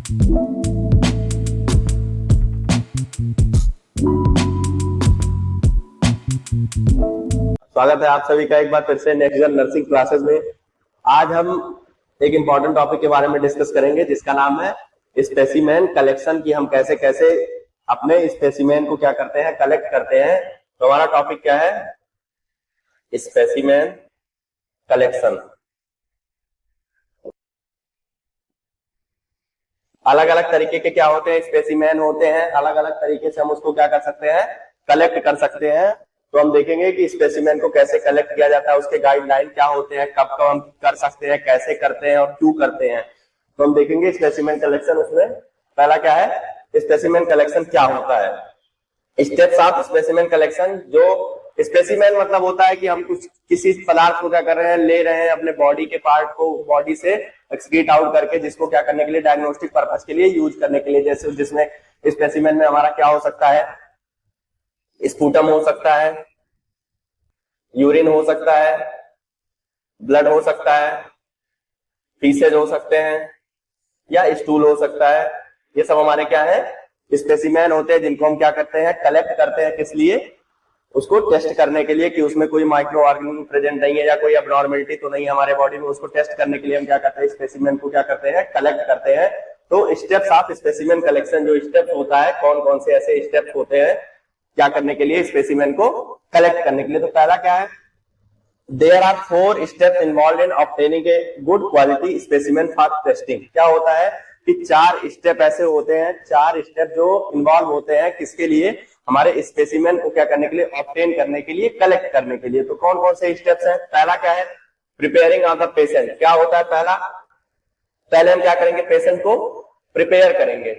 स्वागत है आप सभी का एक बार फिर से नेक्स्ट जन नर्सिंग क्लासेस में। आज हम एक इम्पॉर्टेंट टॉपिक के बारे में डिस्कस करेंगे जिसका नाम है स्पेसिमेन कलेक्शन, की हम कैसे कैसे अपने स्पेसिमेन को क्या करते हैं, कलेक्ट करते हैं। तो हमारा टॉपिक क्या है? Specimen collection. अलग अलग तरीके के क्या होते हैं? स्पेसिमेन होते हैं, अलग अलग तरीके से हम उसको क्या कर सकते हैं, कलेक्ट कर सकते हैं। तो हम देखेंगे कि स्पेसिमेन को कैसे कलेक्ट किया जाता है, उसके गाइडलाइन क्या होते हैं, कब कब हम कर सकते हैं, कैसे करते हैं और क्यों करते हैं। तो हम देखेंगे स्पेसिमेन कलेक्शन। उसमें पहला क्या है, स्पेसिमेन कलेक्शन क्या होता है। Steps of specimen collection. जो स्पेसिमेन मतलब होता है कि हम कुछ किसी पदार्थ को क्या कर रहे हैं, ले रहे हैं, अपने बॉडी के पार्ट को बॉडी से एक्सक्रीट आउट करके, जिसको क्या करने के लिए, डायग्नोस्टिक पर्पस के लिए यूज करने के लिए। जैसे जिसमें स्पेसिमेन में हमारा क्या हो सकता है, स्पूटम हो सकता है, यूरिन हो सकता है, ब्लड हो सकता है, फीसेज हो सकते हैं या स्टूल हो सकता है। ये सब हमारे क्या है, स्पेसिमेन होते हैं, जिनको हम क्या करते हैं, कलेक्ट करते हैं। किस लिए? उसको टेस्ट करने के लिए कि उसमें कोई माइक्रो ऑर्गेनिज्म प्रेजेंट नहीं है या कोई एब्नॉर्मलिटी तो नहीं है हमारे बॉडी में। उसको टेस्ट करने के लिए हम क्या करते हैं, स्पेसिमेन को क्या करते हैं, कलेक्ट करते हैं। तो स्टेप्स ऑफ स्पेसिमेन कलेक्शन, जो स्टेप्स होता है, कौन कौन से ऐसे स्टेप्स होते हैं क्या करने के लिए, स्पेसिमेन को कलेक्ट करने के लिए। तो पहला क्या है, there are 4 steps involve in obtaining a good quality specimen for testing. क्या होता है कि 4 स्टेप ऐसे होते हैं, 4 स्टेप जो इन्वॉल्व होते हैं किसके लिए, हमारे स्पेसिमेन को क्या करने के लिए, ऑब्टेन करने के लिए, कलेक्ट करने के लिए। तो कौन कौन से स्टेप्स हैं? पहला क्या है, प्रिपेयरिंग ऑफ द पेशेंट। क्या होता है पहला, पहले हम क्या करेंगे, पेशेंट को प्रिपेयर करेंगे।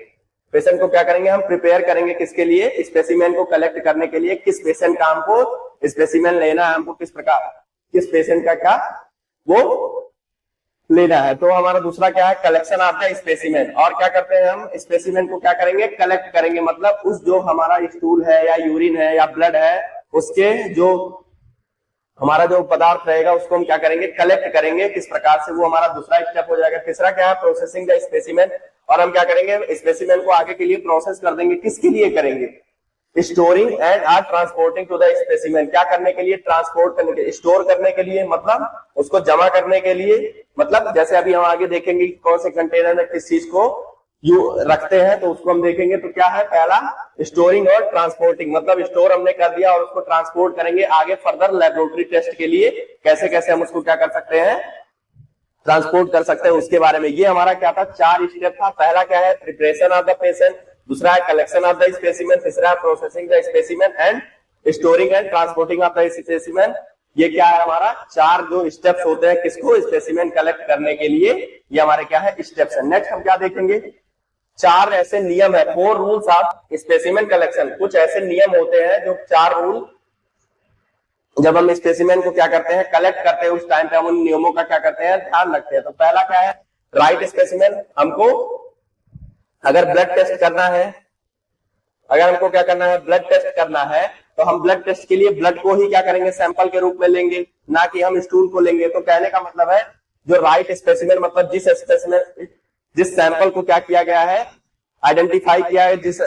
पेशेंट को क्या करेंगे, हम प्रिपेयर करेंगे किसके लिए, स्पेसिमेन को कलेक्ट करने के लिए। किस पेशेंट का हमको स्पेसिमेन लेना है, हमको किस प्रकार, किस पेशेंट का क्या वो लेना है। तो हमारा दूसरा क्या है, कलेक्शन ऑफ द स्पेसिमेन। और क्या करते हैं हम, स्पेसिमेन को क्या करेंगे, कलेक्ट करेंगे। मतलब उस जो हमारा स्टूल है या यूरिन है या ब्लड है, उसके जो हमारा जो पदार्थ रहेगा उसको हम क्या करेंगे, कलेक्ट करेंगे। किस प्रकार से, वो हमारा दूसरा स्टेप हो जाएगा। तीसरा क्या है, प्रोसेसिंग द स्पेसिमेन। और हम क्या करेंगे, स्पेसिमेन को आगे के लिए प्रोसेस कर देंगे। किसके लिए करेंगे, storing and or transporting to the specimen. क्या करने के लिए, ट्रांसपोर्ट करने के लिए, स्टोर करने के लिए, मतलब उसको जमा करने के लिए। मतलब जैसे अभी हम आगे देखेंगे कौन से कंटेनर में किस चीज को रखते हैं, तो उसको हम देखेंगे। तो क्या है, पहला स्टोरिंग और ट्रांसपोर्टिंग, मतलब स्टोर हमने कर दिया और उसको ट्रांसपोर्ट करेंगे आगे फर्दर लेबोरेटरी टेस्ट के लिए। कैसे कैसे हम उसको क्या कर सकते हैं, ट्रांसपोर्ट कर सकते हैं, उसके बारे में। ये हमारा क्या था, 4 स्टेप था। पहला क्या है, प्रिपरेशन ऑफ द पेशेंट, दूसरा है कलेक्शन ऑफ द स्पेसिमेन, तीसरा है processing the specimen and storing and transporting of the specimen. ये क्या है, हमारा 4 जो स्टेप्स होते हैं किसको, स्पेसिमेन कलेक्ट करने के लिए। ये हमारे क्या है, स्टेप्स है। नेक्स्ट हम क्या देखेंगे, 4 ऐसे नियम है, 4 रूल्स ऑफ स्पेसिमेन कलेक्शन। कुछ ऐसे नियम होते हैं जो 4 रूल, जब हम स्पेसिमेन को क्या करते हैं, कलेक्ट करते हैं, उस टाइम पे हम उन नियमों का क्या करते हैं, ध्यान रखते हैं। तो पहला क्या है, राइट स्पेसिमेन। हमको अगर ब्लड टेस्ट करना है, अगर हमको क्या करना है, ब्लड टेस्ट करना है, तो हम ब्लड टेस्ट के लिए ब्लड को ही क्या करेंगे, सैंपल के रूप में लेंगे, ना कि हम स्टूल को लेंगे। तो कहने का मतलब है, जो राइट स्पेसिमेन मतलब जिस स्पेसिमेन, जिस सैंपल को क्या किया गया है, आइडेंटिफाई किया है, जिस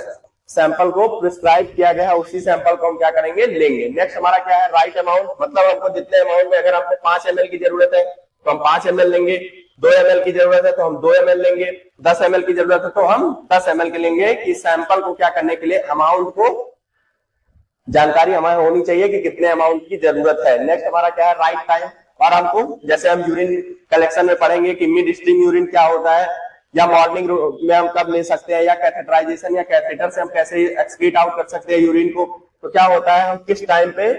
सैंपल को प्रिस्क्राइब किया गया है, उसी सैंपल को हम क्या करेंगे, लेंगे। नेक्स्ट हमारा क्या है, राइट अमाउंट। मतलब हमको जितने अमाउंट में, अगर हमको 5 ml की जरूरत है तो हम 5 ml लेंगे, 2 ml की जरूरत है तो हम 2 ml लेंगे, 10 ml की जरूरत है तो हम 10 ml के लेंगे। कि सैंपल को क्या करने के लिए, अमाउंट को जानकारी हमें होनी चाहिए कि कितने अमाउंट की जरूरत है। नेक्स्ट हमारा क्या है, राइट टाइम। और हमको, जैसे हम यूरिन कलेक्शन में पढ़ेंगे कि मिड स्ट्रीम यूरिन क्या होता है, या मॉर्निंग में हम कब ले सकते हैं, या कैथेटराइजेशन या कैथेटर से हम कैसे एक्सक्रीट आउट कर सकते हैं यूरिन को। तो क्या होता है, हम किस टाइम पे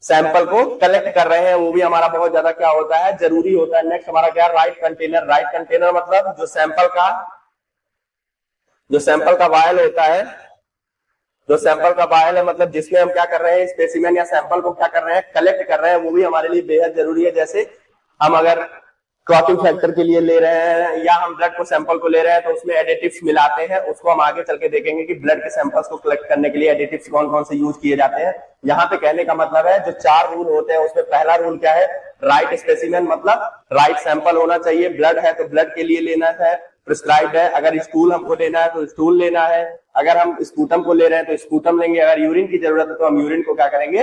सैंपल को कलेक्ट कर रहे हैं, वो भी हमारा बहुत ज्यादा क्या होता है, जरूरी होता है। नेक्स्ट हमारा क्या है, राइट कंटेनर। राइट कंटेनर मतलब जो सैंपल का वायल होता है, जो सैंपल का वायल है, मतलब जिसमें हम क्या कर रहे हैं, स्पेसिमेन या सैंपल को क्या कर रहे हैं, कलेक्ट कर रहे हैं, वो भी हमारे लिए बेहद जरूरी है। जैसे हम अगर क्लॉटिंग फैक्टर के लिए ले रहे हैं, या हम ब्लड को सैंपल को ले रहे हैं, तो उसमें एडिटिव्स मिलाते हैं। उसको हम आगे चल के देखेंगे कि ब्लड के सैंपल्स को कलेक्ट करने के लिए एडिटिव्स कौन कौन से यूज किए जाते हैं। यहाँ पे कहने का मतलब है, जो 4 रूल होते हैं उसमें पहला रूल क्या है, राइट स्पेसिमेन, मतलब राइट सैंपल होना चाहिए। ब्लड है तो ब्लड के लिए लेना है, प्रिस्क्राइब्ड है। अगर स्टूल हमको लेना है तो स्टूल लेना है, अगर हम स्पूटम को ले रहे हैं तो स्पूटम लेंगे, अगर यूरिन की जरूरत है तो हम यूरिन को क्या करेंगे,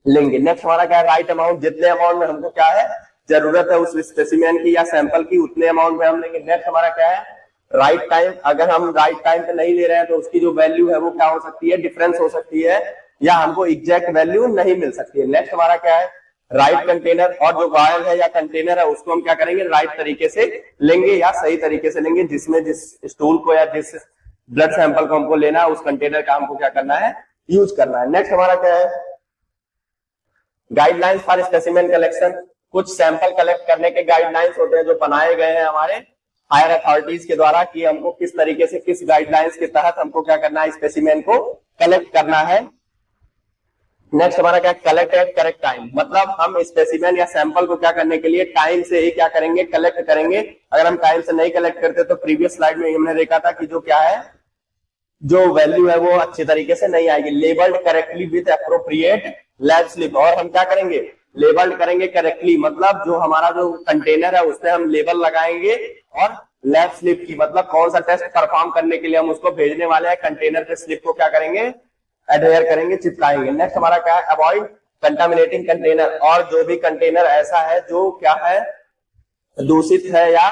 लेंगे। नेक्स्ट हमारा क्या है, राइट अमाउंट, जितने अमाउंट में हमको क्या है जरूरत है उस स्पेसिमेन की या सैंपल की उतने अमाउंट में हम लेंगे। नेक्स्ट हमारा क्या है, राइट टाइम, अगर हम राइट टाइम पे नहीं ले रहे हैं तो उसकी जो वैल्यू है वो क्या हो सकती है, डिफरेंस हो सकती है या हमको एग्जैक्ट वैल्यू नहीं मिल सकती है। नेक्स्ट हमारा क्या है, राइट कंटेनर, और जो वायल है या कंटेनर है उसको हम क्या करेंगे, राइट तरीके से लेंगे या सही तरीके से लेंगे, जिसमें जिस स्टूल को या जिस ब्लड सैंपल को हमको लेना है उस कंटेनर का हमको क्या करना है, यूज करना है। नेक्स्ट हमारा क्या है, गाइडलाइंस फॉर स्पेसिमेन कलेक्शन, कुछ सैंपल कलेक्ट करने के गाइडलाइंस होते हैं जो बनाए गए हैं हमारे हायर अथॉरिटीज के द्वारा कि हमको किस तरीके से किस गाइडलाइंस के तहत हमको क्या करना है, स्पेसिमेन को कलेक्ट करना है। नेक्स्ट हमारा क्या, कलेक्ट एट करेक्ट टाइम, मतलब हम स्पेसिमेन या सैंपल को क्या करने के लिए टाइम से ही क्या करेंगे, कलेक्ट करेंगे। अगर हम टाइम से नहीं कलेक्ट करते तो प्रीवियस स्लाइड में हमने देखा था कि जो क्या है, जो वैल्यू है वो अच्छी तरीके से नहीं आएगी। Labelled correctly with appropriate lab slip, और हम क्या करेंगे, लेबल्ड करेंगे करेक्टली, मतलब जो हमारा जो कंटेनर है उसमें हम लेबल लगाएंगे, और लैब स्लिप की मतलब कौन सा टेस्ट परफॉर्म करने के लिए हम उसको भेजने वाले हैं, कंटेनर के स्लिप को क्या करेंगे, एडहेयर करेंगे, चिपकाएंगे। नेक्स्ट हमारा क्या है, अवॉइड कंटामिनेटिंग कंटेनर, और जो भी कंटेनर ऐसा है जो क्या है, दूषित है या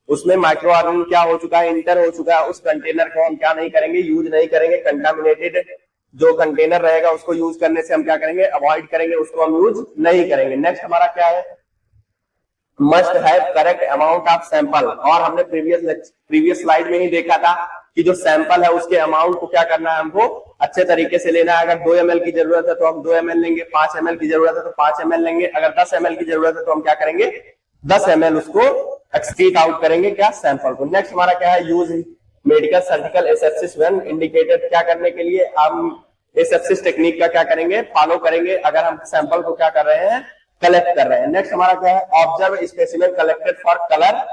उसमें माइक्रो ऑर्गेनिज्म क्या हो चुका है, इंटर हो चुका है, उस कंटेनर को हम क्या नहीं करेंगे, यूज नहीं करेंगे। कंटामिनेटेड जो कंटेनर रहेगा उसको यूज करने से हम क्या करेंगे, अवॉइड करेंगे, उसको हम यूज नहीं करेंगे। नेक्स्ट हमारा क्या है, must have correct amount of sample, और हमने प्रीवियस स्लाइड में ही देखा था कि जो सैंपल है उसके अमाउंट को क्या करना है, हमको अच्छे तरीके से लेना है। अगर 2 ml की जरूरत है तो हम 2 ml लेंगे, 5 ml की जरूरत है तो 5 ml लेंगे, अगर 10 ml की जरूरत है तो हम क्या करेंगे, 10 ml उसको एक्सक्रीट आउट करेंगे क्या, सैंपल को। नेक्स्ट हमारा क्या है, use medical surgical asepsis when indicated, क्या करने के लिए हम एसेप्सिस टेक्निक का क्या करेंगे, फॉलो करेंगे अगर हम सैंपल को क्या कर रहे हैं, कलेक्ट कर रहे हैं। नेक्स्ट हमारा क्या है, observe specimen collected for colour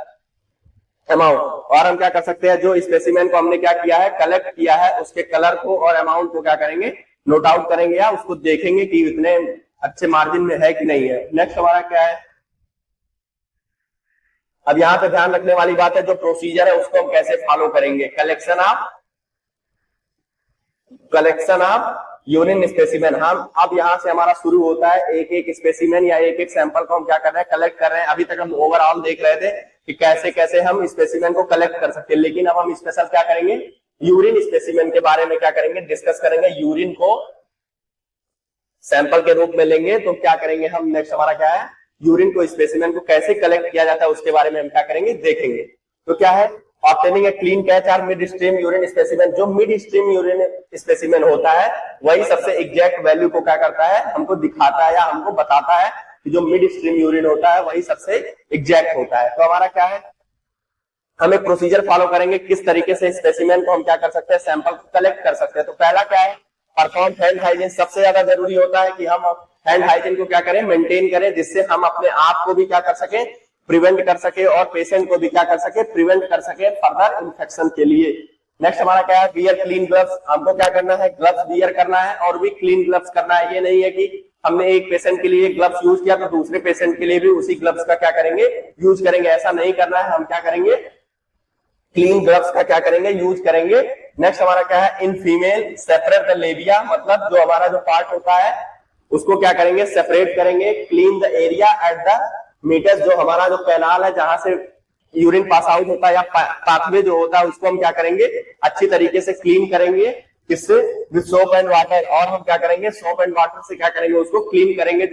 amount, और हम क्या कर सकते हैं, जो स्पेसिमेन को हमने क्या किया है, कलेक्ट किया है, उसके कलर को और अमाउंट को क्या करेंगे, नोट आउट करेंगे या उसको देखेंगे कि इतने अच्छे मार्जिन में है कि नहीं है। नेक्स्ट हमारा क्या है, अब यहाँ पे ध्यान रखने वाली बात है, जो प्रोसीजर है उसको हम कैसे फॉलो करेंगे, कलेक्शन ऑफ यूरिन स्पेसिमेन। हम अब यहाँ से हमारा शुरू होता है, एक एक स्पेसिमेन या एक एक सैंपल को हम क्या कर रहे हैं, कलेक्ट कर रहे हैं। अभी तक हम ओवरऑल देख रहे थे कि कैसे कैसे हम स्पेसिमेन को कलेक्ट कर सकते हैं, लेकिन अब हम स्पेशल क्या करेंगे, यूरिन स्पेसिमेन के बारे में क्या करेंगे, डिस्कस करेंगे। यूरिन को सैंपल के रूप में लेंगे तो क्या करेंगे हम, नेक्स्ट हमारा क्या है, यूरिन को स्पेसिमेन को कैसे कलेक्ट किया जाता है उसके बारे में हम क्या करेंगे, देखेंगे। तो क्या है, ऑब्टेनिंग ए क्लीन कैच और मिड स्ट्रीम यूरिन स्पेसिमेन, जो मिड स्ट्रीम यूरिन स्पेसिमेन होता है वही सबसे एग्जैक्ट वैल्यू को क्या करता है, हमको दिखाता है या हमको बताता है कि जो मिड स्ट्रीम यूरिन होता है वही सबसे एग्जैक्ट होता है। तो हमारा क्या है, हम एक प्रोसीजर फॉलो करेंगे किस तरीके से स्पेसिमेन को हम क्या कर सकते हैं, सैंपल को कलेक्ट कर सकते हैं। तो पहला क्या है, परफॉर्म हैंड हाइजीन, सबसे ज्यादा जरूरी होता है कि हम हैंड हाइजीन को क्या करें, मेंटेन करें, जिससे हम अपने आप को भी क्या कर सके, प्रिवेंट कर सके, और पेशेंट को भी क्या कर सके, प्रिवेंट कर सके फर्दर इन्फेक्शन के लिए। नेक्स्ट हमारा क्या है, वियर क्लीन ग्लव्स, हमको क्या करना है, ग्लव्स वियर करना है और भी क्लीन ग्लव्स करना है। ये नहीं है कि हमने एक पेशेंट के लिए ग्लव्स यूज किया तो दूसरे पेशेंट के लिए भी उसी ग्लव्स का क्या करेंगे, यूज करेंगे, ऐसा नहीं करना है। हम क्या करेंगे, क्लीन ग्लव्स का क्या करेंगे, यूज करेंगे। नेक्स्ट हमारा क्या है, in female separate the labia, मतलब जो हमारा जो पार्ट होता है उसको क्या करेंगे, सेपरेट करेंगे। Clean the area at the meatus, जो हमारा जो कैनाल है जहां से यूरिन पास आउट होता है या पाथवे जो होता है उसको हम क्या करेंगे, अच्छी तरीके से क्लीन करेंगे, किससे, विद सोप एंड वाटर, और हम क्या करेंगे, सोप एंड वाटर से क्या करेंगे, उसको क्लीन करेंगे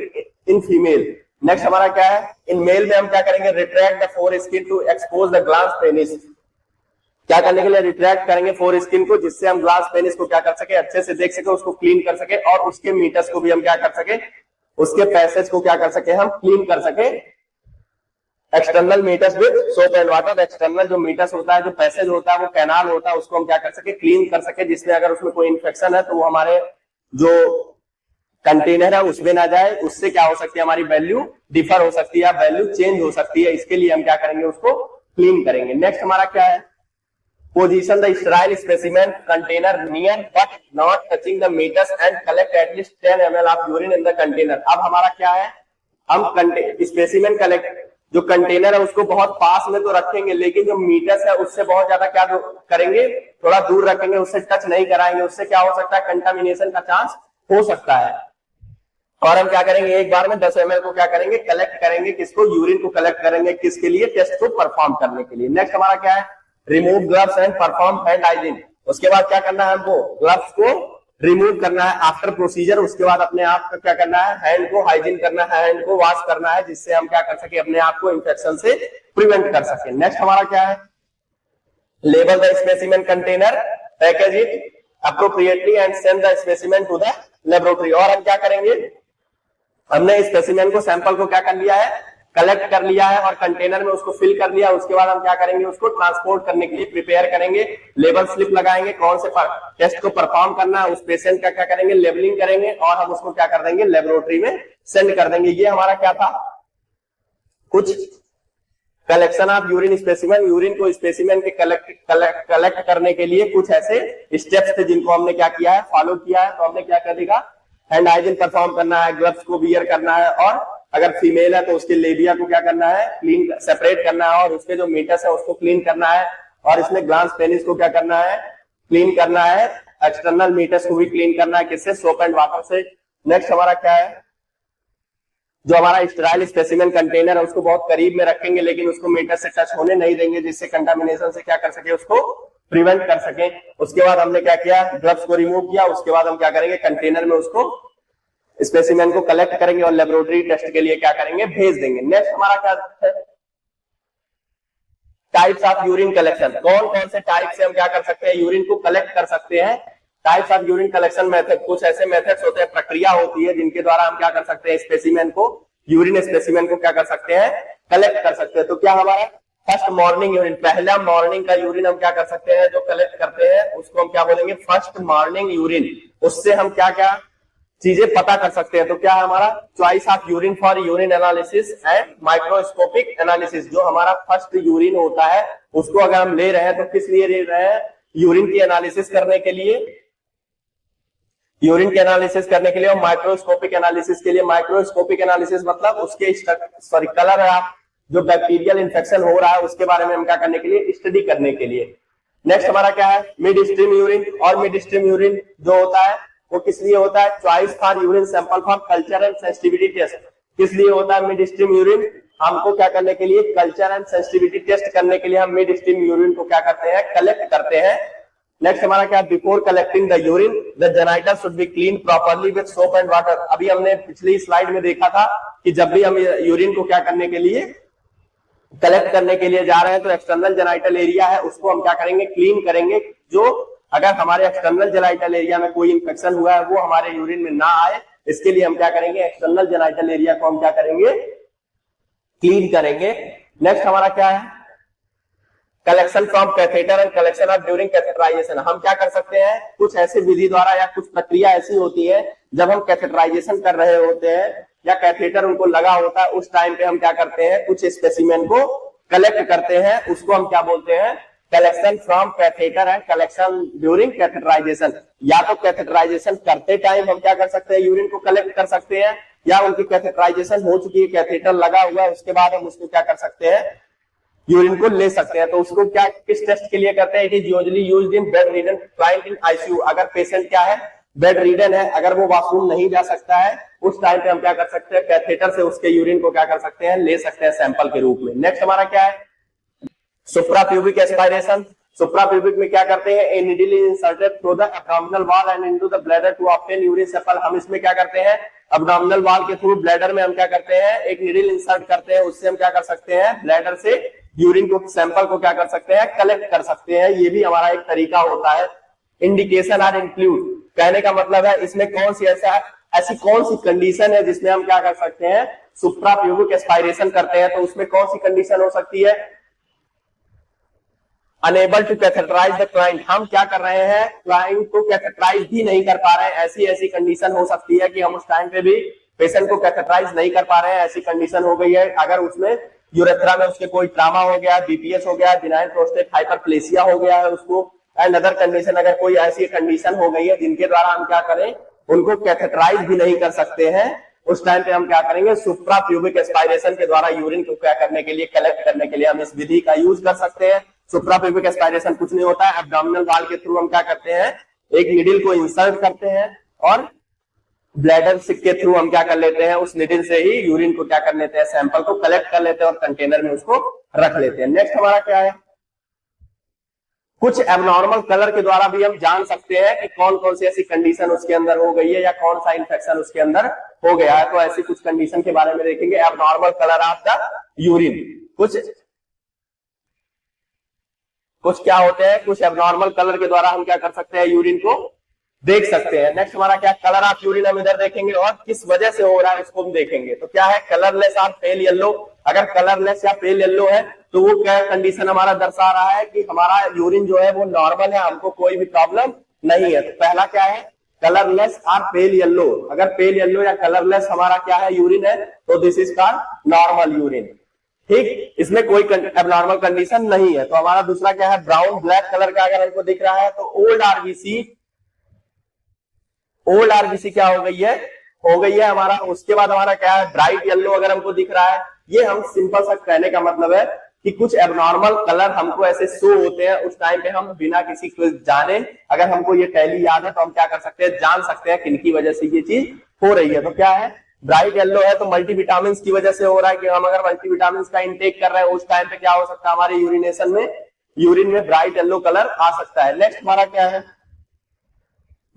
इन फीमेल। नेक्स्ट हमारा क्या है, इन मेल में हम क्या करेंगे, retract the foreskin to expose the glans penis, क्या करने के लिए, रिट्रैक्ट करेंगे फोर स्किन को, जिससे हम ग्लास पेनिस को क्या कर सके, अच्छे से देख सके, उसको क्लीन कर सके, और उसके मीटस को भी हम क्या कर सके, उसके पैसेज को क्या कर सके, हम क्लीन कर सके। External meatus with soap and water, external जो मीटस होता है, जो पैसेज होता है, वो कैनाल होता है, उसको हम क्या कर सके, क्लीन कर सके, जिसमें अगर उसमें कोई इन्फेक्शन है तो वो हमारे जो कंटेनर है उसमें ना जाए, उससे क्या हो सकती है, हमारी वैल्यू डिफर हो सकती है, वैल्यू चेंज हो सकती है, इसके लिए हम क्या करेंगे, उसको क्लीन करेंगे। नेक्स्ट हमारा क्या है, position the sterile specimen container near but not touching the meatus and collect at least 10 ml of urine in the container. अब हमारा क्या है, हम स्पेसिमेन कलेक्ट जो कंटेनर है उसको बहुत पास में तो रखेंगे, लेकिन जो मीटर्स है उससे बहुत ज्यादा क्या करेंगे, थोड़ा दूर रखेंगे, उससे टच नहीं कराएंगे। उससे क्या हो सकता है, कंटामिनेशन का चांस हो सकता है। और हम क्या करेंगे, एक बार में 10 ml को क्या करेंगे, कलेक्ट करेंगे। किसको, यूरिन को कलेक्ट करेंगे। किसके लिए, टेस्ट को परफॉर्म करने के लिए। नेक्स्ट हमारा क्या है, remove gloves and perform hand hygiene. उसके बाद क्या करना है, हमको ग्लव्स को रिमूव करना है आफ्टर प्रोसीजर। उसके बाद अपने आप को क्या करना है, हैंड को हाइजीन करना है, हैंड को वॉश करना है, जिससे हम क्या कर सके, अपने आप को इंफेक्शन से प्रिवेंट कर सके। नेक्स्ट हमारा क्या है, label the specimen container, package it appropriately and send the specimen to the laboratory. और हम क्या करेंगे, हमने स्पेसिमेन को, सैंपल को क्या कर लिया है, कलेक्ट कर लिया है और कंटेनर में उसको फिल कर लिया। उसके बाद हम क्या करेंगे, उसको ट्रांसपोर्ट करने के लिए प्रिपेयर करेंगे। लेबल स्लिप लगाएंगे, कौन से टेस्ट को परफॉर्म करना है, उस पेशेंट का क्या करेंगे, लेबलिंग करेंगे और हम उसको क्या कर देंगे, लेबोरेटरी में सेंड कर देंगे। ये हमारा क्या था, कुछ collection of urine specimen. Urine को स्पेसिमेन के कलेक्ट करने के लिए कुछ ऐसे स्टेप्स थे जिनको हमने क्या किया है, फॉलो किया है। तो हमने क्या कर देगा, हैंड हाइजीन परफॉर्म करना है, ग्लव्स को वियर करना है, और अगर फीमेल है तो उसके लेबिया को क्या करना है, क्लीन सेपरेट करना है, और उसके जो मीटस है उसको क्लीन करना है, और इसमें ग्लांस पेनिस को क्या करना है, क्लीन करना है। एक्सटर्नल मीटस को भी क्लीन करना है, किससे, सोप एंड वाटर से। नेक्स्ट हमारा क्या है, जो हमारा स्टेराइल स्पेसिमेन कंटेनर है उसको बहुत करीब में रखेंगे, लेकिन उसको मीटर से टच होने नहीं देंगे, जिससे कंटामिनेशन से क्या कर सके, उसको प्रिवेंट कर सके। उसके बाद हमने क्या किया, ग्लव्स को रिमूव किया। उसके बाद हम क्या करेंगे, कंटेनर में उसको स्पेसिमेन को कलेक्ट करेंगे और लेबोरेटरी टेस्ट के लिए क्या करेंगे, भेज देंगे। नेक्स्ट हमारा क्या है, टाइप्स ऑफ यूरिन कलेक्शन। कौन कौन से टाइप से हम क्या कर सकते हैं, यूरिन को कलेक्ट कर सकते हैं। Types of urine collection method, कुछ ऐसे मेथड्स होते हैं, प्रक्रिया होती है जिनके द्वारा हम क्या कर सकते हैं, स्पेसिमेन को, यूरिन स्पेसिमेन को क्या कर सकते हैं, कलेक्ट कर सकते हैं। तो क्या हमारा फर्स्ट मॉर्निंग यूरिन, पहला मॉर्निंग का यूरिन हम क्या कर सकते हैं, जो कलेक्ट करते हैं उसको हम क्या बोलेंगे, फर्स्ट मॉर्निंग यूरिन। उससे हम क्या क्या चीजें पता कर सकते हैं। तो क्या है हमारा, choice of urine for urine analysis and microscopic analysis. जो हमारा फर्स्ट यूरिन होता है उसको अगर हम ले रहे हैं तो किस लिए ले रहे हैं, यूरिन की एनालिसिस करने के लिए, यूरिन के एनालिसिस करने के लिए, और माइक्रोस्कोपिक एनालिसिस के लिए। माइक्रोस्कोपिक एनालिसिस मतलब उसके कलर ऑफ जो बैक्टीरियल इन्फेक्शन हो रहा है उसके बारे में हम क्या करने के लिए, स्टडी करने के लिए। नेक्स्ट हमारा क्या है, मिड स्ट्रीम यूरिन। और मिड स्ट्रीम यूरिन जो होता है वो किस लिए होता है, choice for urine sample for culture and sensitivity test. किस लिए होता है मिड स्ट्रीम यूरिन, हमको क्या करने के लिए, कल्चर एंड सेंसिटिविटी टेस्ट करने के लिए हम मिड स्ट्रीम यूरिन को क्या करते हैं, कलेक्ट करते हैं। नेक्स्ट हमारा क्या, before collecting the urine the genital should be clean properly with soap and water. अभी हमने पिछली स्लाइड में देखा था कि जब भी हम यूरिन को क्या करने के लिए, कलेक्ट करने के लिए जा रहे हैं तो एक्सटर्नल जेनिटल एरिया है उसको हम क्या करेंगे, क्लीन करेंगे। जो अगर हमारे एक्सटर्नल जेनिटल एरिया में कोई इंफेक्शन हुआ है वो हमारे यूरिन में ना आए, इसके लिए हम क्या करेंगे, एक्सटर्नल जेनिटल एरिया को हम क्या करेंगे, क्लीन करेंगे। नेक्स्ट हमारा क्या है, collection from catheter and collection of during catheterisation. हम क्या कर सकते हैं, कुछ ऐसी विधि द्वारा या कुछ प्रक्रिया ऐसी होती है जब हम कैथेटराइजेशन कर रहे होते हैं या कैथेटर उनको लगा होता है, उस टाइम पे हम क्या करते हैं, कुछ स्पेसिमेन को कलेक्ट करते हैं। उसको हम क्या बोलते हैं, collection from catheter and collection during catheterisation. या तो कैथेटराइजेशन करते टाइम हम क्या कर सकते हैं, यूरिन को कलेक्ट कर सकते हैं, या उनकी कैथेटराइजेशन हो चुकी है, कैथेटर लगा हुआ है, उसके बाद हम उसको क्या कर सकते हैं, यूरिन को ले सकते हैं। तो उसको क्या, किस टेस्ट के लिए करते हैं, it is usually used in bed ridden client in ICU. अगर पेशेंट क्या है, बेड रिडन है, अगर वो वॉशरूम नहीं जा सकता है, उस टाइम पे हम क्या कर सकते हैं, कैथेटर से उसके यूरिन को क्या कर सकते हैं, ले सकते हैं सैंपल के रूप में। नेक्स्ट हमारा क्या है, सुप्राप्यूबिक एस्पायरेशन। सुप्राप्यूबिक में क्या करते हैं, a needle is inserted through the abdominal wall and into the bladder to obtain urine sample. हम इसमें क्या करते हैं, एब्डोमिनल वॉल के थ्रू ब्लैडर में हम क्या करते हैं, एक नीडल इंसर्ट करते हैं, उससे हम क्या कर सकते हैं, ब्लैडर से यूरिन को, सैंपल को क्या कर सकते हैं, कलेक्ट कर सकते हैं। ये भी हमारा एक तरीका होता है। इंडिकेशन आर इंक्लूड, कहने का मतलब है इसमें कौन सी ऐसी कौन सी कंडीशन है जिसमें हम क्या कर सकते हैं, सुप्राप्यूबिक एस्पायरेशन करते हैं। तो उसमें कौन सी कंडीशन हो सकती है, unable to catheterise the client, हम क्या कर रहे हैं, क्लाइंट को कैथेटराइज भी नहीं कर पा रहे हैं। ऐसी कंडीशन हो सकती है कि हम उस टाइम पे भी पेशेंट को कैथेटराइज नहीं कर पा रहे हैं, ऐसी कंडीशन हो गई है। अगर उसमें यूरेथ्रा में उसके कोई ट्रामा हो गया, बीपीएस हो गया, बिनाइन प्रोस्टेट हाइपरप्लेसिया हो गया है उसको, एंड अदर कंडीशन, अगर कोई ऐसी कंडीशन हो गई है जिनके द्वारा हम क्या करें, उनको कैथेटराइज भी नहीं कर सकते हैं, उस टाइम पे हम क्या करेंगे, सुप्रा प्यूबिक एस्पायरेशन के द्वारा यूरिन को क्या करने के लिए, कलेक्ट करने के लिए हम इस विधि का यूज कर सकते हैं। सुप्रा प्यूबिक एस्पायरेशन कुछ नहीं होता है, एब्डोमिनल वाल के थ्रू हम क्या करते हैं, एक नीडल को इंसर्ट करते हैं और ब्लैडर के थ्रू हम क्या कर लेते हैं, उस निडिल से ही यूरिन को क्या कर लेते हैं, सैंपल को कलेक्ट कर लेते हैं और कंटेनर में उसको रख लेते हैं। नेक्स्ट हमारा क्या है, कुछ एबनॉर्मल कलर के द्वारा भी हम जान सकते हैं कि कौन कौन सी ऐसी कंडीशन उसके अंदर हो गई है या कौन सा इंफेक्शन उसके अंदर हो गया है। तो ऐसी कुछ कंडीशन के बारे में देखेंगे, abnormal colour of the urine. कुछ क्या होते हैं, कुछ एबनॉर्मल कलर के द्वारा हम क्या कर सकते हैं, यूरिन को देख सकते हैं। नेक्स्ट हमारा क्या, कलर ऑफ यूरिन हम इधर देखेंगे और किस वजह से हो रहा है इसको हम देखेंगे। तो क्या है, कलरलेस और पेल येलो। अगर कलरलेस या पेल येलो है तो वो क्या कंडीशन हमारा दर्शा रहा है कि हमारा यूरिन जो है वो नॉर्मल है, हमको कोई भी प्रॉब्लम नहीं है। तो पहला क्या है, कलरलेस और पेल येलो। अगर पेल येलो या कलरलेस हमारा क्या है, यूरिन है, तो दिस इज का नॉर्मल यूरिन। ठीक, इसमें कोई एबनॉर्मल कंडीशन नहीं है। तो हमारा दूसरा क्या है, ब्राउन ब्लैक कलर का अगर हमको दिख रहा है तो ओल्ड आरबीसी क्या हो गई है हमारा। उसके बाद हमारा क्या है, ब्राइट येलो अगर हमको दिख रहा है। ये हम सिंपल सा कहने का मतलब है कि कुछ एबनॉर्मल कलर हमको ऐसे शो होते हैं, उस टाइम पे हम बिना किसी को जाने, अगर हमको ये टैली याद है तो हम क्या कर सकते हैं, जान सकते हैं किनकी वजह से ये चीज हो रही है। तो क्या है, ब्राइट येलो है तो मल्टीविटामिन की वजह से हो रहा है कि हम अगर मल्टीविटामिन का इंटेक कर रहे हैं उस टाइम पे क्या हो सकता है, हमारे यूरिन में ब्राइट येलो कलर आ सकता है। नेक्स्ट हमारा क्या है,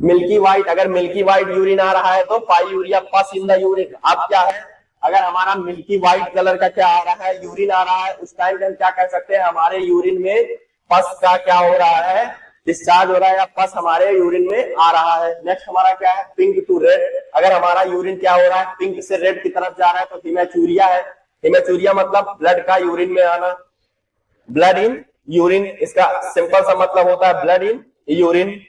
मिल्की व्हाइट। अगर मिल्की व्हाइट यूरिन आ रहा है तो पाईयूरिया पस इन द यूरिन। अब क्या है, अगर हमारा मिल्की व्हाइट कलर का क्या आ रहा है, यूरिन आ रहा है, उस टाइम पे हम क्या कह सकते हैं, हमारे यूरिन में पस का क्या हो रहा है, डिस्चार्ज हो रहा है या पस हमारे यूरिन में आ रहा है। नेक्स्ट हमारा क्या है, पिंक टू रेड। अगर हमारा यूरिन क्या हो रहा है, पिंक से रेड की तरफ जा रहा है तो हिमेचूरिया है। हिमेचूरिया मतलब ब्लड का यूरिन में आना, ब्लड इन यूरिन, इसका सिंपल सा मतलब होता है ब्लड इन यूरिन।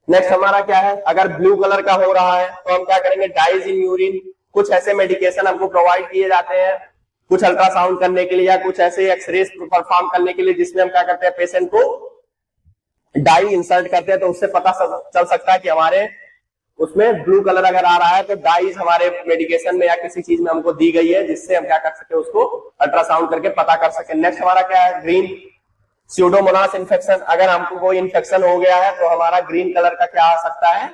नेक्स्ट हमारा क्या है, अगर ब्लू कलर का हो रहा है तो हम क्या करेंगे, डाइज इन यूरिन। कुछ ऐसे मेडिकेशन हमको प्रोवाइड किए जाते हैं कुछ अल्ट्रासाउंड करने के लिए या कुछ ऐसे एक्सरे परफॉर्म करने के लिए, जिसमें हम क्या करते हैं, पेशेंट को डाई इंसर्ट करते हैं। तो उससे पता चल सकता है कि हमारे उसमें ब्लू कलर अगर आ रहा है तो डाइज हमारे मेडिकेशन में या किसी चीज में हमको दी गई है, जिससे हम क्या कर सके, उसको अल्ट्रासाउंड करके पता कर सके। नेक्स्ट हमारा क्या है, ग्रीन स्यूडोमोनास इन्फेक्शन। अगर हमको कोई इन्फेक्शन हो गया है तो हमारा ग्रीन कलर का क्या आ सकता है,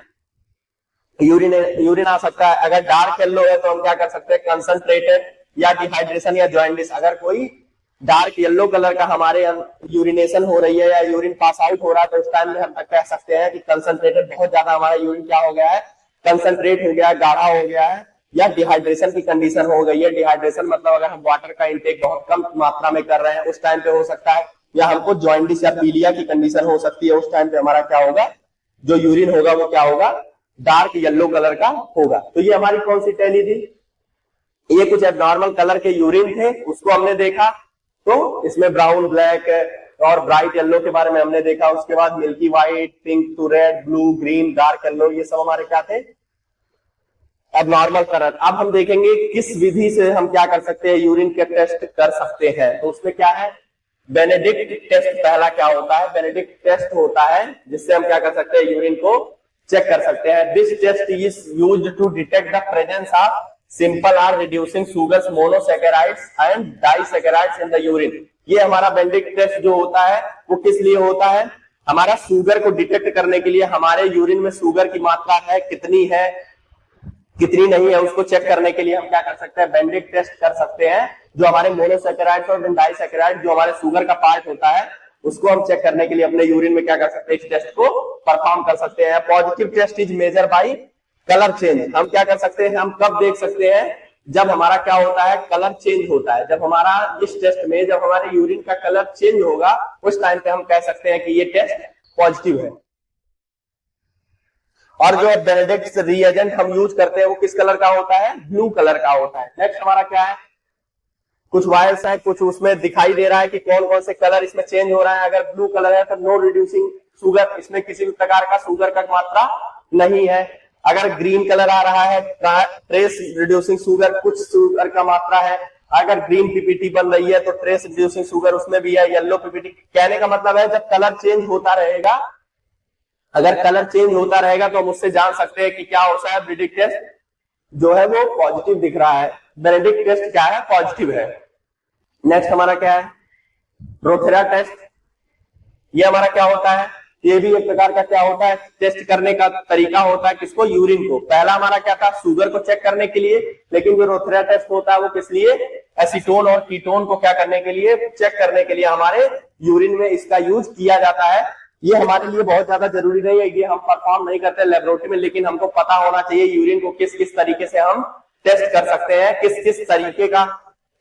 यूरिन आ सकता है। अगर डार्क येलो है तो हम क्या कर सकते हैं, कंसंट्रेटेड या डिहाइड्रेशन या जॉइंडिस। अगर कोई डार्क येलो कलर का हमारे यूरिनेशन हो रही है या यूरिन पास आउट हो रहा है तो उस टाइम में हम कह सकते हैं कि कंसंट्रेटेड, बहुत ज्यादा हमारा यूरिन क्या हो गया है, कंसंट्रेट हो गया है, गाढ़ा हो गया है, या डिहाइड्रेशन की कंडीशन हो गई है। डिहाइड्रेशन मतलब अगर हम वाटर का इंटेक बहुत कम मात्रा में कर रहे हैं उस टाइम पे हो सकता है, या हमको जॉइंडिस या पीलिया की कंडीशन हो सकती है। उस टाइम पे हमारा क्या होगा, जो यूरिन होगा वो क्या होगा, डार्क येलो कलर का होगा। तो ये हमारी कौन सी टैली थी, ये कुछ एबनॉर्मल कलर के यूरिन थे, उसको हमने देखा। तो इसमें ब्राउन, ब्लैक और ब्राइट येलो के बारे में हमने देखा। उसके बाद milky white, pink to red, blue, green, dark yellow, ये सब हमारे क्या थे, एबनॉर्मल कलर। अब हम देखेंगे किस विधि से हम क्या कर सकते हैं, यूरिन के टेस्ट कर सकते हैं। तो उसमें क्या है, बेनेडिक्ट टेस्ट पहला क्या होता है, बेनेडिक्ट टेस्ट होता है जिससे हम क्या कर सकते हैं, यूरिन को चेक कर सकते हैं। This test is used to detect the presence of simple or reducing sugars, monosaccharides and disaccharides in the urine. ये हमारा बेनेडिक्ट टेस्ट जो होता है वो किस लिए होता है, हमारा शुगर को डिटेक्ट करने के लिए, हमारे यूरिन में शुगर की मात्रा है कितनी नहीं है उसको चेक करने के लिए हम क्या कर सकते हैं, बेनेडिक्ट टेस्ट कर सकते हैं। जो हमारे मोनोसैकेराइड्स और डाइसैकेराइड जो हमारे शुगर का पार्ट होता है उसको हम चेक करने के लिए अपने यूरिन में क्या कर सकते हैं, इस टेस्ट को परफॉर्म कर सकते हैं। Positive test is measure by colour change. हम क्या कर सकते हैं, हम कब देख सकते हैं, जब हमारा क्या होता है, कलर चेंज होता है। जब हमारा इस टेस्ट में जब हमारे यूरिन का कलर चेंज होगा उस टाइम पे हम कह सकते हैं कि ये टेस्ट पॉजिटिव है। और जो बेनेडिक्ट रिएजेंट हम यूज करते हैं वो किस कलर का होता है, ब्लू कलर का होता है। नेक्स्ट हमारा क्या है, कुछ वायर्स है, कुछ उसमें दिखाई दे रहा है कि कौन कौन से कलर इसमें चेंज हो रहा है। अगर ब्लू कलर है तो नो रिड्यूसिंग शुगर, इसमें किसी भी प्रकार का शुगर का मात्रा नहीं है। अगर ग्रीन कलर आ रहा है, ट्रेस रिड्यूसिंग शुगर, कुछ शुगर का मात्रा है। अगर ग्रीन पीपीटी बन रही है तो ट्रेस रिड्यूसिंग शुगर उसमें भी है। येलो पीपीटी, कहने का मतलब है जब कलर चेंज होता रहेगा अगर कलर चेंज होता रहेगा तो हम उससे जान सकते हैं कि क्या होता है, बेनेडिक्ट टेस्ट जो है वो पॉजिटिव दिख रहा है, बेनेडिक्ट टेस्ट क्या है, पॉजिटिव है। नेक्स्ट हमारा क्या है, प्रोथेरा टेस्ट। ये हमारा क्या होता है, ये भी एक प्रकार का क्या होता है, टेस्ट करने का तरीका होता है, किसको, यूरिन को। पहला हमारा क्या था, शुगर को चेक करने के लिए, लेकिन जो रोथेरा टेस्ट होता है वो किस लिए, एसीटोन और कीटोन को क्या करने के लिए, चेक करने के लिए हमारे यूरिन में इसका यूज किया जाता है। ये हमारे लिए बहुत ज्यादा जरूरी नहीं है, ये हम परफॉर्म नहीं करते लेबोरेटरी में, लेकिन हमको पता होना चाहिए यूरिन को किस किस तरीके से हम टेस्ट कर सकते हैं, किस किस तरीके का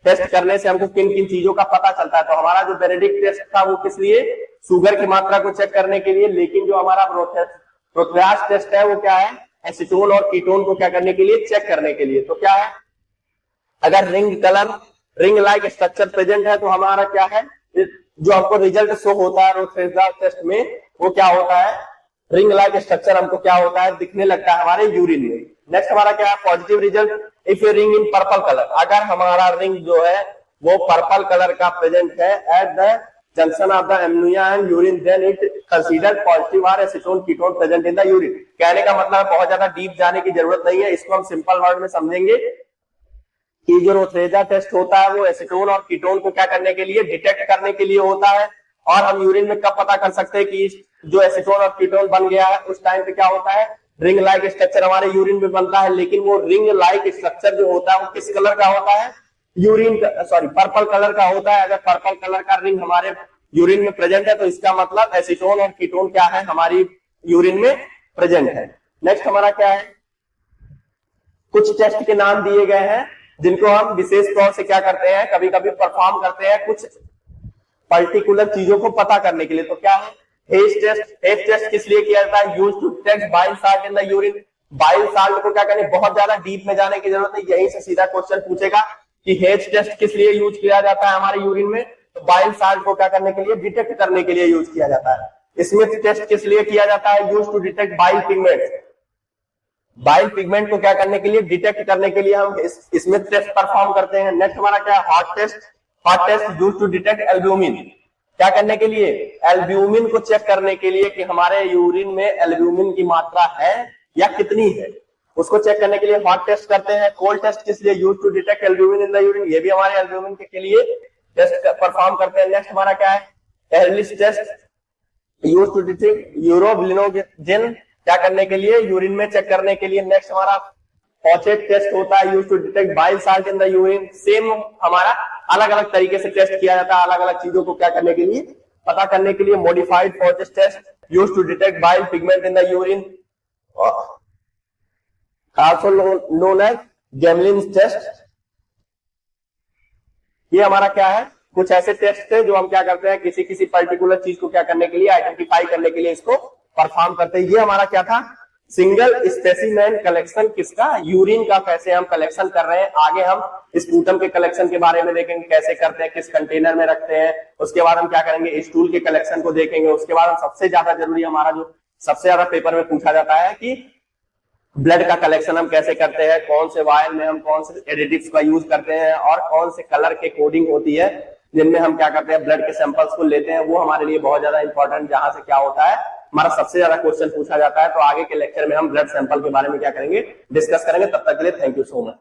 टेस्ट करने से हमको किन किन चीजों का पता चलता है। तो हमारा जो बेनेडिक्ट टेस्ट था वो किस लिए, शुगर की मात्रा को चेक करने के लिए, लेकिन जो हमारा प्रोथेरास टेस्ट है वो क्या है, एसीटोन और कीटोन को क्या करने के लिए, चेक करने के लिए। तो क्या है, अगर ring colour, ring like structure present है तो हमारा क्या है, जो हमको रिजल्ट शो होता है रोथेरा टेस्ट में, वो क्या होता है, रिंग लाइक स्ट्रक्चर हमको क्या होता है, दिखने लगता है हमारे यूरिन में। नेक्स्ट हमारा क्या है, positive result, if a ring in purple colour, अगर हमारा रिंग जो है वो पर्पल कलर का प्रेजेंट है at the junction of the ammonia and urine, then it considered positive और acetone ketone present in the urine. कहने का मतलब बहुत ज्यादा डीप जाने की जरूरत नहीं है, इसको हम सिंपल वर्ड में समझेंगे कि जो रोथेरा टेस्ट होता है वो एसीटोन और कीटोन को क्या करने के लिए, डिटेक्ट करने के लिए होता है। और हम यूरिन में कब पता कर सकते हैं कि जो एसीटोन और कीटोन बन गया है, उस टाइम पे क्या होता है, रिंग लाइक स्ट्रक्चर हमारे यूरिन में बनता है। लेकिन वो रिंग लाइक स्ट्रक्चर जो होता है वो किस कलर का होता है, यूरिन सॉरी पर्पल कलर का होता है। अगर पर्पल कलर का रिंग हमारे यूरिन में प्रेजेंट है तो इसका मतलब एसीटोन और कीटोन क्या है, हमारी यूरिन में प्रेजेंट है। नेक्स्ट हमारा क्या है, कुछ टेस्ट के नाम दिए गए हैं जिनको हम विशेष तौर से क्या करते हैं, कभी कभी परफॉर्म करते हैं कुछ पर्टिकुलर चीजों को पता करने के लिए। तो क्या है, हेज टेस्ट। हेज टेस्ट किस लिए किया जाता है, use to detect bile salt in the urine. Bile salt को क्या करने, बहुत ज्यादा डीप में जाने की जरूरत है, यहीं से सीधा क्वेश्चन पूछेगा कि हेज टेस्ट किस लिए यूज किया जाता है हमारे यूरिन में। तो बाइल साल्ट को क्या करने के लिए, डिटेक्ट करने के लिए यूज किया जाता है। स्मिथ टेस्ट किस लिए किया जाता है, use to detect bile pigment. Bile pigment को क्या करने के लिए, डिटेक्ट करने के लिए हम स्मिथ टेस्ट परफॉर्म करते हैं। नेक्स्ट हमारा क्या है, hot test. Hot test use to detect albumin, क्या करने के लिए, एल्ब्यूमिन को चेक करने के लिए कि हमारे यूरिन में एल्ब्यूमिन की मात्रा है या कितनी है, उसको चेक करने के लिए हॉट टेस्ट करते हैं। कोल्ड टेस्ट किस लिए, use to detect albumin in the urine, ये भी हमारे एल्ब्यूमिन के लिए टेस्ट परफॉर्म करते हैं। नेक्स्ट हमारा क्या है, Ehrlich's test, use to detect urobilinogen, क्या करने के लिए, यूरिन में चेक करने के लिए। नेक्स्ट हमारा फॉचेट टेस्ट होता है, use to detect bile salt in the urine. Same हमारा अलग अलग तरीके से टेस्ट किया जाता है, अलग अलग चीजों को क्या करने के लिए, पता करने के लिए। Modified Fouchet test, use to detect bile pigment in the urine, also known as Gmelin test. ये हमारा क्या है, कुछ ऐसे टेस्ट है जो हम क्या करते हैं, किसी किसी पर्टिकुलर चीज को क्या करने के लिए, आइडेंटिफाई करने के लिए इसको परफॉर्म करते हैं। ये हमारा क्या था, सिंगल स्पेसिमेन कलेक्शन, किसका, यूरिन का, कैसे हम कलेक्शन कर रहे हैं। आगे हम स्पूटम के कलेक्शन के बारे में देखेंगे, कैसे करते हैं, किस कंटेनर में रखते हैं। उसके बाद हम क्या करेंगे, स्टूल के कलेक्शन को देखेंगे। उसके बाद हम सबसे ज्यादा जरूरी हमारा जो सबसे ज्यादा पेपर में पूछा जाता है कि ब्लड का कलेक्शन हम कैसे करते हैं, कौन से वायल में हम कौन से एडिटिव्स का यूज करते हैं और कौन से कलर के कोडिंग होती है जिनमें हम क्या करते हैं, ब्लड के सैंपल्स को लेते हैं। वो हमारे लिए बहुत ज्यादा इंपॉर्टेंट, जहां से क्या होता है, हमारा सबसे ज्यादा क्वेश्चन पूछा जाता है। तो आगे के लेक्चर में हम ब्लड सैंपल के बारे में क्या करेंगे, डिस्कस करेंगे। तब तक के लिए थैंक यू सो मच।